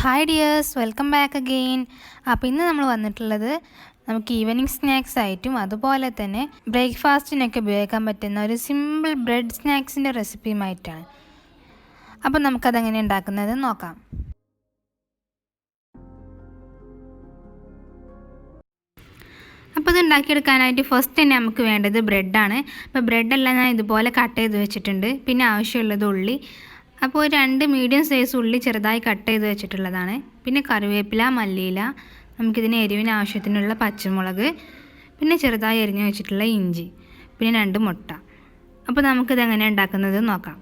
Hi dears, welcome back again. അപ്പോൾ ഇന്ന് നമ്മൾ വന്നിട്ടുള്ളത് നമുക്ക് ഈവനിങ് സ്നാക്സ് ആയിട്ടും അതുപോലെ തന്നെ ബ്രേക്ക്ഫാസ്റ്റിനൊക്കെ ഉപയോഗിക്കാൻ പറ്റുന്ന ഒരു സിമ്പിൾ ബ്രെഡ് സ്നാക്സിൻ്റെ റെസിപ്പിയുമായിട്ടാണ്. അപ്പോൾ നമുക്കതെങ്ങനെ ഉണ്ടാക്കുന്നത് നോക്കാം. അപ്പോൾ ഇത് ഉണ്ടാക്കിയെടുക്കാനായിട്ട് ഫസ്റ്റ് തന്നെ നമുക്ക് വേണ്ടത് ബ്രെഡാണ്. അപ്പോൾ ബ്രെഡെല്ലാം ഞാൻ ഇതുപോലെ കട്ട് ചെയ്ത് വെച്ചിട്ടുണ്ട്. പിന്നെ ആവശ്യമുള്ളത് ഉള്ളി. അപ്പോൾ 2 മീഡിയം സൈസ് ഉള്ളി ചെറുതായി കട്ട് ചെയ്ത് വെച്ചിട്ടുള്ളതാണ്. പിന്നെ കറിവേപ്പില, മല്ലിയില, നമുക്കിതിന് എരിവിന് ആവശ്യത്തിനുള്ള പച്ചമുളക്, പിന്നെ ചെറുതായി എരിഞ്ഞ് വെച്ചിട്ടുള്ള ഇഞ്ചി, പിന്നെ 2 മുട്ട. അപ്പോൾ നമുക്കിത് എങ്ങനെ ഉണ്ടാക്കുന്നത് നോക്കാം.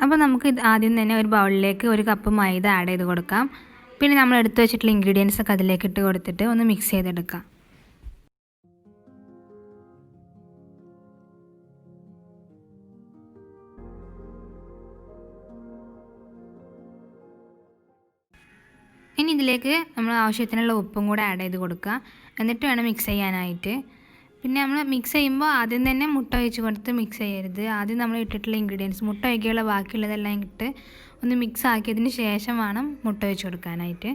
അപ്പോൾ നമുക്ക് ആദ്യം തന്നെ ഒരു ബൗളിലേക്ക് 1 കപ്പ് മൈദ ആഡ് ചെയ്ത് കൊടുക്കാം. പിന്നെ നമ്മൾ എടുത്ത് വെച്ചിട്ടുള്ള ഇൻഗ്രീഡിയൻസ് ഒക്കെ അതിലേക്ക് ഇട്ട് കൊടുത്തിട്ട് ഒന്ന് മിക്സ് ചെയ്തെടുക്കാം. ഇനി ഇതിലേക്ക് നമ്മൾ ആവശ്യത്തിനുള്ള ഉപ്പും കൂടെ ആഡ് ചെയ്ത് കൊടുക്കുക. എന്നിട്ട് വേണം മിക്സ് ചെയ്യാനായിട്ട്. പിന്നെ നമ്മൾ മിക്സ് ചെയ്യുമ്പോൾ ആദ്യം തന്നെ മുട്ട ഒഴിച്ച് കൊടുത്ത് മിക്സ് ചെയ്യരുത്. ആദ്യം നമ്മൾ ഇട്ടിട്ടുള്ള ഇൻഗ്രീഡിയൻസ് മുട്ട ഒഴിക്കാനുള്ള ബാക്കിയുള്ളതെല്ലാം ഇട്ട് ഒന്ന് മിക്സ് ആക്കിയതിന് ശേഷം വേണം മുട്ട ഒഴിച്ച് കൊടുക്കാനായിട്ട്.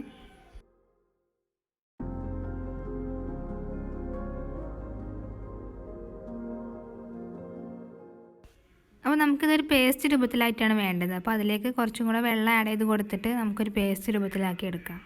അപ്പോൾ നമുക്കിതൊരു പേസ്റ്റ് രൂപത്തിലായിട്ടാണ് വേണ്ടത്. അപ്പോൾ അതിലേക്ക് കുറച്ചും കൂടെ വെള്ളം ആഡ് ചെയ്ത് കൊടുത്തിട്ട് നമുക്കൊരു പേസ്റ്റ് രൂപത്തിലാക്കി എടുക്കാം.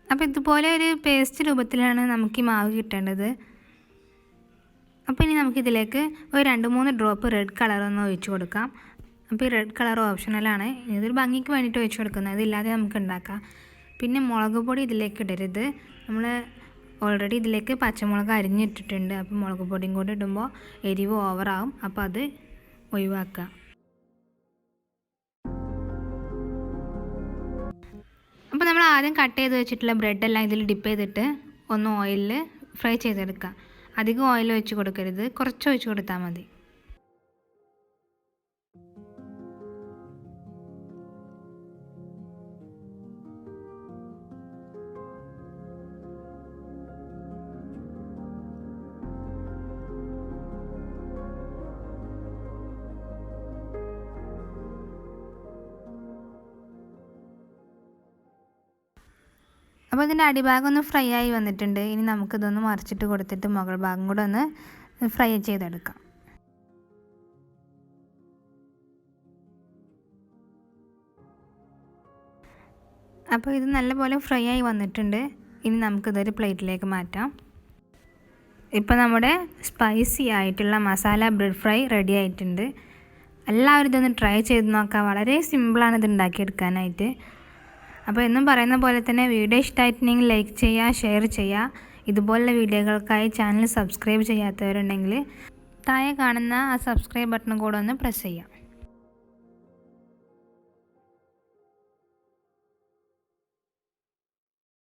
അപ്പോൾ ഇതുപോലെ ഒരു പേസ്റ്റ് രൂപത്തിലാണ് നമുക്ക് ഈ മാവ് കിട്ടേണ്ടത്. അപ്പോൾ ഇനി നമുക്കിതിലേക്ക് ഒരു 2-3 ഡ്രോപ്പ് റെഡ് കളറൊന്ന് ഒഴിച്ച് കൊടുക്കാം. അപ്പോൾ ഈ റെഡ് കളർ ഓപ്ഷണലാണ്. ഇതൊരു ഭംഗിക്ക് വേണ്ടിയിട്ട് ഒഴിച്ച് കൊടുക്കുന്നത്, ഇതില്ലാതെ നമുക്ക് ഉണ്ടാക്കാം. പിന്നെ മുളക് പൊടി ഇതിലേക്ക് ഇടരുത്. നമ്മൾ ഓൾറെഡി ഇതിലേക്ക് പച്ചമുളക് അരിഞ്ഞിട്ടിട്ടുണ്ട്. അപ്പോൾ മുളക് പൊടിയും കൂടി ഇടുമ്പോൾ എരിവ് ഓവറാവും. അപ്പോൾ അത് ഒഴിവാക്കുക. അപ്പോൾ നമ്മൾ ആദ്യം കട്ട് ചെയ്ത് വെച്ചിട്ടുള്ള ബ്രെഡെല്ലാം ഇതിൽ ഡിപ്പ് ചെയ്തിട്ട് ഒന്ന് ഓയിലിൽ ഫ്രൈ ചെയ്തെടുക്കുക. അധികം ഓയിൽ ഒഴിച്ച് കൊടുക്കരുത്, കുറച്ച് ഒഴിച്ച് കൊടുത്താൽ മതി. അപ്പോൾ ഇതിൻ്റെ അടിഭാഗം ഒന്ന് ഫ്രൈ ആയി വന്നിട്ടുണ്ട്. ഇനി നമുക്കിതൊന്ന് മറിച്ചിട്ട് കൊടുത്തിട്ട് മുകൾ ഭാഗം കൂടെ ഒന്ന് ഫ്രൈ ചെയ്തെടുക്കാം. അപ്പോൾ ഇത് നല്ലപോലെ ഫ്രൈ ആയി വന്നിട്ടുണ്ട്. ഇനി നമുക്കിതൊരു പ്ലേറ്റിലേക്ക് മാറ്റാം. ഇപ്പോൾ നമ്മുടെ സ്പൈസി ആയിട്ടുള്ള മസാല ബ്രെഡ് ഫ്രൈ റെഡി ആയിട്ടുണ്ട്. എല്ലാവരും ഇതൊന്ന് ട്രൈ ചെയ്ത് നോക്കാം. വളരെ സിമ്പിളാണ് ഇത് ഉണ്ടാക്കിയെടുക്കാനായിട്ട്. അപ്പോൾ എന്നും പറയുന്ന പോലെ തന്നെ വീഡിയോ ഇഷ്ടമായിട്ടുണ്ടെങ്കിൽ ലൈക്ക് ചെയ്യുക, ഷെയർ ചെയ്യുക. ഇതുപോലുള്ള വീഡിയോകൾക്കായി ചാനൽ സബ്സ്ക്രൈബ് ചെയ്യാത്തവരുണ്ടെങ്കിൽ താഴെ കാണുന്ന ആ സബ്സ്ക്രൈബ് ബട്ടൺ കൂടെ ഒന്ന് പ്രസ് ചെയ്യാം.